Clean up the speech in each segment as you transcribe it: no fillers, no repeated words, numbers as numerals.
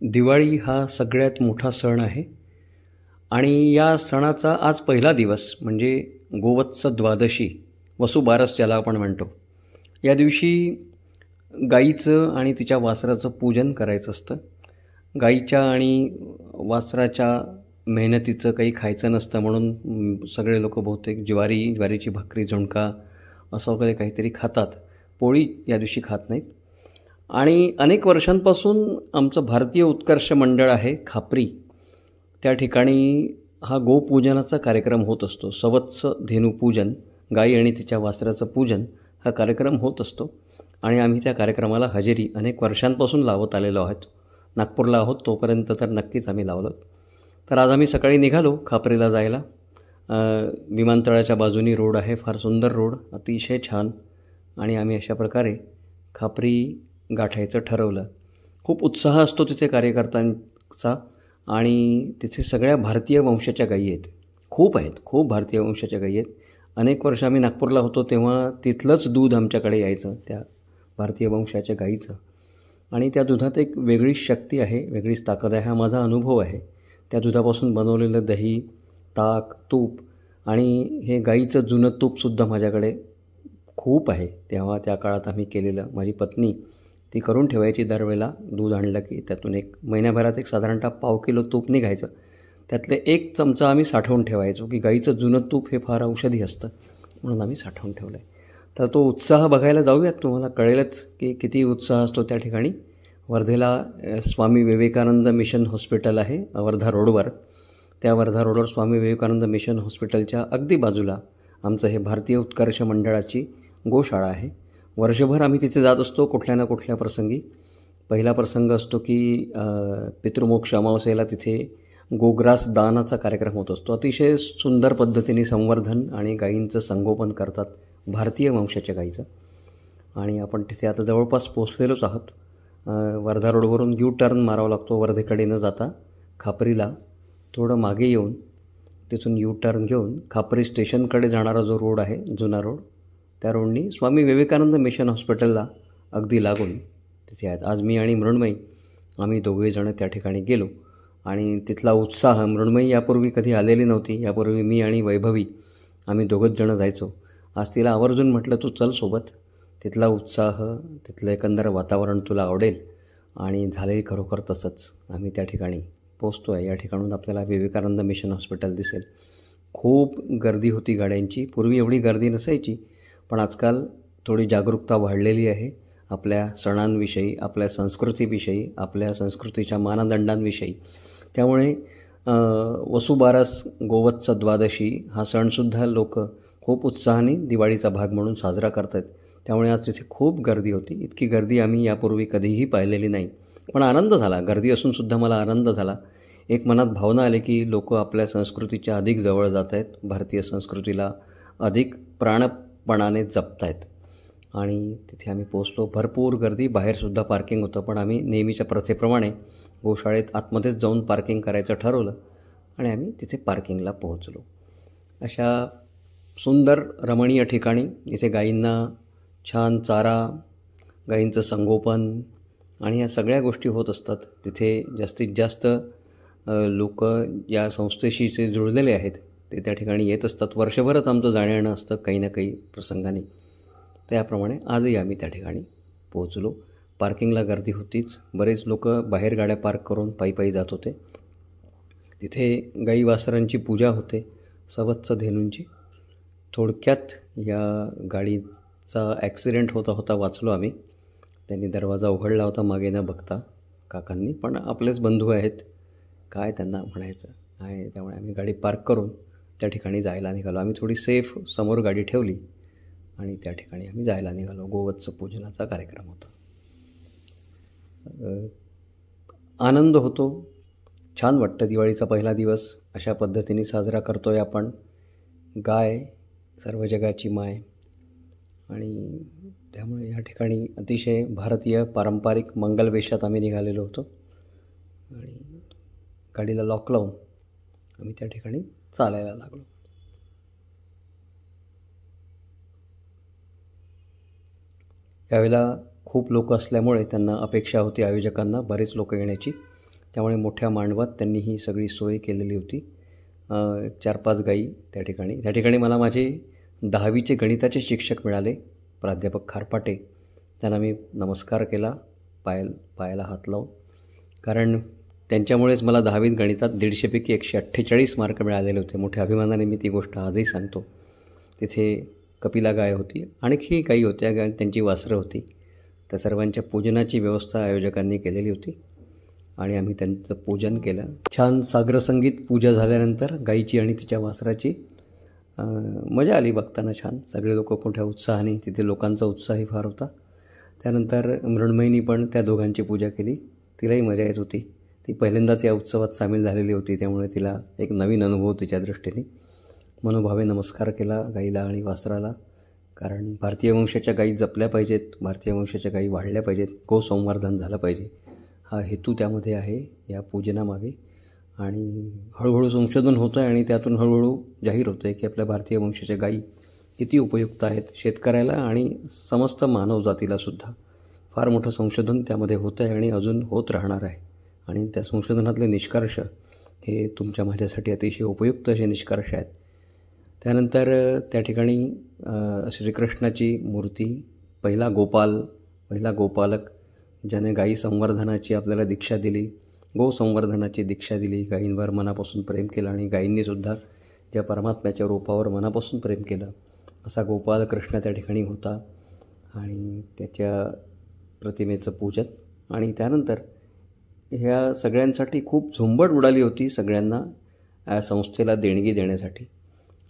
दिवाळी हा सगळ्यात मोठा सण आहे आणि या सणाचा आज पहिला दिवस म्हणजे गोवत्स द्वादशी, वसुबारस ज्याला आपण म्हणतो. या दिवशी गाईचं आणि तिच्या वासराचं पूजन करायचं असतं. गाईच्या आणि वासराच्या मेहनतीचं काही खायचं नसतं म्हणून सगळे लोक बहुतेक ज्वारीची भाकरी, झुणका असं वगैरे काहीतरी खातात. पोळी या दिवशी खात नाहीत. आणि अनेक वर्षांपासून आमचं भारतीय उत्कर्ष मंडळ आहे खापरी, त्या ठिकाणी हा गोपूजनाचा कार्यक्रम होत असतो. सवत्स धेनुपूजन, गाई आणि तिच्या वासराचं पूजन हा कार्यक्रम होत असतो आणि आम्ही त्या कार्यक्रमाला हजेरी अनेक वर्षांपासून लावत आलेलो आहोत. नागपूरला आहोत तोपर्यंत तर नक्कीच आम्ही लावलं. तर आज आम्ही सकाळी निघालो खापरीला जायला. विमानतळाच्या बाजूनी रोड आहे, फार सुंदर रोड, अतिशय छान. आणि आम्ही अशा प्रकारे खापरी गाठायचं ठरवलं. खूप उत्साह असतो तिथे कार्यकर्त्यांचा आणि तिथे सगळ्या भारतीय वंशाच्या गायी आहेत. खूप भारतीय वंशाच्या गायी आहेत. अनेक वर्ष आम्ही नागपूरला होतो तेव्हा तिथलंच दूध आमच्याकडे यायचं त्या भारतीय वंशाच्या गाईचं. आणि त्या दुधात एक वेगळीच शक्ती आहे, वेगळीच ताकद आहे. हा माझा अनुभव आहे. त्या दुधापासून बनवलेलं दही, ताक, तूप आणि हे गाईचं जुनं तूपसुद्धा माझ्याकडे खूप आहे. तेव्हा त्या काळात आम्ही केलेलं, माझी पत्नी ती करून ठेवायची. दरवेळेला दूध आणलं की त्यातून एक महिन्याभरात एक साधारणतः पाव किलो तूप निघायचं. त्यातले एक चमचा आम्ही साठवून ठेवायचो की गाईचं जुनं तूप हे फार औषधी असतं म्हणून आम्ही साठवून ठेवलं आहे. तर तो उत्साह बघायला जाऊयात. तुम्हाला कळेलच की किती उत्साह असतो त्या ठिकाणी. वर्धेला स्वामी विवेकानंद मिशन हॉस्पिटल आहे वर्धा रोडवर. त्या वर्धा रोडवर स्वामी विवेकानंद मिशन हॉस्पिटलच्या अगदी बाजूला आमचं हे भारतीय उत्कर्ष मंडळाची गोशाळा आहे. वर्षभर आम्ही तिथे जात असतो कुठल्या ना कुठल्या प्रसंगी. पहिला प्रसंग असतो की पितृमोक्ष अमावस्येला तिथे गोग्रास दानाचा कार्यक्रम होत असतो. अतिशय सुंदर पद्धतीने संवर्धन आणि गायींचं संगोपन करतात भारतीय वंशाच्या गायीचं. आणि आपण तिथे आता जवळपास पोचलेलोच आहोत. वर्धा रोडवरून यू टर्न मारावा लागतो वर्धेकडे न जाता. खापरीला थोडं मागे येऊन तिथून यू टर्न घेऊन खापरी स्टेशनकडे जाणारा जो रोड आहे, जुना रोड, त्या रोडनी स्वामी विवेकानंद मिशन हॉस्पिटलला अगदी लागून तिथे आहेत. आज मी आणि मृण्मयी आम्ही दोघेजणं त्या ठिकाणी गेलो आणि तिथला उत्साह, मृण्मयी यापूर्वी कधी आलेली नव्हती. यापूर्वी मी आणि वैभवी आम्ही दोघंच जणं जायचो. आज तिला आवर्जून म्हटलं तू चल सोबत. तिथला उत्साह, तिथलं एकंदर वातावरण तुला आवडेल. आणि झाले खरोखर तसंच. आम्ही त्या ठिकाणी पोचतो आहे. या ठिकाणून आपल्याला विवेकानंद मिशन हॉस्पिटल दिसेल. खूप गर्दी होती गाड्यांची. पूर्वी एवढी गर्दी नसायची, पण आजकाल थोडी जागरूकता वाढलेली आहे आपल्या सणांविषयी, आपल्या संस्कृतीविषयी, आपल्या संस्कृतीच्या मानदंडांविषयी. त्यामुळे वसुबारस, गोवत्स द्वादशी हा सणसुद्धा लोक खूप उत्साहाने दिवाळीचा भाग म्हणून साजरा करत आहेत. त्यामुळे आज तिथे खूप गर्दी होती. इतकी गर्दी आम्ही यापूर्वी कधीही पाहिलेली नाही. पण आनंद झाला. गर्दी असूनसुद्धा मला आनंद झाला. एक मनात भावना आली की लोक आपल्या संस्कृतीच्या अधिक जवळ जात आहेत, भारतीय संस्कृतीला अधिक प्राणपणाने जपत आहेत. आणि तिथे आम्ही पोचलो. भरपूर गर्दी, बाहेरसुद्धा पार्किंग होतं, पण आम्ही नेहमीच्या प्रथेप्रमाणे गोशाळेत आतमध्येच जाऊन पार्किंग करायचं ठरवलं आणि आम्ही तिथे पार्किंगला पोहोचलो. अशा सुंदर रमणीय ठिकाणी इथे गायींना छान चारा, गायींचं संगोपन आणि या सगळ्या गोष्टी होत असतात. तिथे जास्तीत जास्त लोक या संस्थेशी जे जुळलेले आहेत ते त्या ठिकाणी येत असतात. वर्षभरच आमचं जाणं येणं असतं काही ना काही प्रसंगाने. त्याप्रमाणे आजही आम्ही त्या ठिकाणी पोहोचलो. पार्किंगला गर्दी होतीच. बरेच लोक बाहेर गाड्या पार्क करून पायी जात होते. तिथे गाई वासरांची पूजा होते, सवत्स धेनूंची. थोडक्यात या गाडीचा ॲक्सिडेंट होता वाचलो आम्ही. त्यांनी दरवाजा उघडला होता मागे न बघता काकांनी, पण आपलेच बंधू आहेत, काय त्यांना म्हणायचं. आणि त्यामुळे आम्ही गाडी पार्क करून त्या ठिकाणी जायला निघालो. आम्ही थोडी सेफ समोर गाडी ठेवली आणि त्या ठिकाणी आम्ही जायला निघालो. गोवत्स पूजनाचा कार्यक्रम होता. आनंद होतो, छान वाटतं. दिवाळीचा पहिला दिवस अशा पद्धतीने साजरा करतो आहे आपण. गाय सर्व जगाची माय. आणि त्यामुळे या ठिकाणी अतिशय भारतीय पारंपरिक मंगलवेशात आम्ही निघालेलो होतो आणि गाडीला लॉक लावून आम्ही त्या ठिकाणी चालायला लागलो. यावेळेला खूप लोक असल्यामुळे त्यांना अपेक्षा होती, आयोजकांना बरेच लोक येण्याची. त्यामुळे मोठ्या मांडवात त्यांनी ही सगळी सोय केलेली होती. 4-5 गायी त्या ठिकाणी मला माझे 10वीचे गणिताचे शिक्षक मिळाले, प्राध्यापक खारपाटे. त्यांना मी नमस्कार केला पायाला हात लावून, कारण त्यांच्यामुळेच मला 10वीत गणितात 150पैकी 148 मार्क मिळालेले होते. मोठ्या अभिमानाने मी ती गोष्ट आजही सांगतो. तिथे कपिला गाय होती, आणखी काही होत्या गाय, त्यांची वासरं होती. त्या सर्वांच्या पूजनाची व्यवस्था आयोजकांनी केलेली होती आणि आम्ही त्यांचं पूजन केलं. छान साग्रसंगीत पूजा झाल्यानंतर गायीची आणि तिच्या वासराची मजा आली बघताना. छान सगळे लोक मोठ्या उत्साहाने, तिथे लोकांचा उत्साहही फार होता. त्यानंतर मृण्मयीनी पण त्या दोघांची पूजा केली. तिलाही मजा येत होती. ती पहिल्यांदाच या उत्सवात सामील झालेली होती, त्यामुळे तिला एक नवीन अनुभव तिच्या दृष्टीने. मनोभावे नमस्कार केला गाईला आणि वासराला, कारण भारतीय वंशाच्या गायी जपल्या पाहिजेत, भारतीय वंशाच्या गायी वाढल्या पाहिजेत, गोसंवर्धन झालं पाहिजे, हा हेतू त्यामध्ये आहे या पूजनामागे. आणि हळूहळू संशोधन होतं आहे आणि त्यातून हळूहळू जाहीर होतं आहे की आपल्या भारतीय वंशाच्या गायी किती उपयुक्त आहेत शेतकऱ्याला आणि समस्त मानवजातीलासुद्धा. फार मोठं संशोधन त्यामध्ये होतं आहे आणि अजून होत राहणार आहे. आणि त्या संशोधनातले निष्कर्ष हे तुमच्या माझ्यासाठी अतिशय उपयुक्त असे निष्कर्ष आहेत. त्यानंतर त्या ठिकाणी श्रीकृष्णाची मूर्ती, पहिला गोपालक ज्याने गायी संवर्धनाची आपल्याला दीक्षा दिली, गोसंवर्धनाची दीक्षा दिली, गायींवर मनापासून प्रेम केलं आणि गायींनीसुद्धा ज्या परमात्म्याच्या रूपावर मनापासून प्रेम केलं, असा गोपालकृष्ण त्या ठिकाणी होता. आणि त्याच्या प्रतिमेचं पूजन आणि त्यानंतर ह्या सगळ्यांसाठी खूप झुंबड उडाली होती. सगळ्यांना या संस्थेला देणगी देण्यासाठी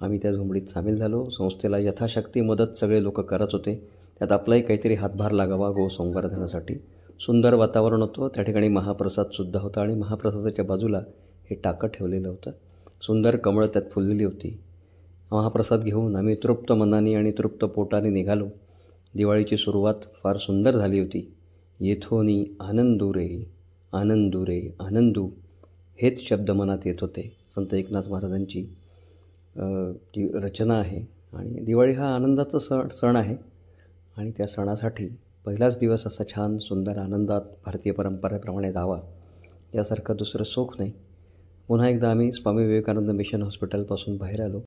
आम्ही त्या झुंबडीत सामील झालो. संस्थेला यथाशक्ती मदत सगळे लोक करत होते. त्यात आपलाही काहीतरी हातभार लागावा गोसंवर्धनासाठी. सुंदर वातावरण होतं. त्या ठिकाणी महाप्रसादसुद्धा होता आणि महाप्रसादाच्या बाजूला हे टाकं ठेवलेलं होतं. सुंदर कमळं त्यात फुललेली होती. महाप्रसाद घेऊन आम्ही तृप्त मनाने आणि तृप्त पोटाने निघालो. दिवाळीची सुरुवात फार सुंदर झाली होती. येथोनी आनंदू रे आनंदू रे आनंदू, हेच शब्द मनात येत होते. संत एकनाथ महाराजांची ती रचना आहे. आणि दिवाळी हा आनंदाचा सण आहे आणि त्या सणासाठी पहिलाच दिवस असा छान सुंदर आनंदात भारतीय परंपरेप्रमाणे जावा यासारखं दुसरं सुख नाही. पुन्हा एकदा आम्ही स्वामी विवेकानंद मिशन हॉस्पिटलपासून बाहेर आलो.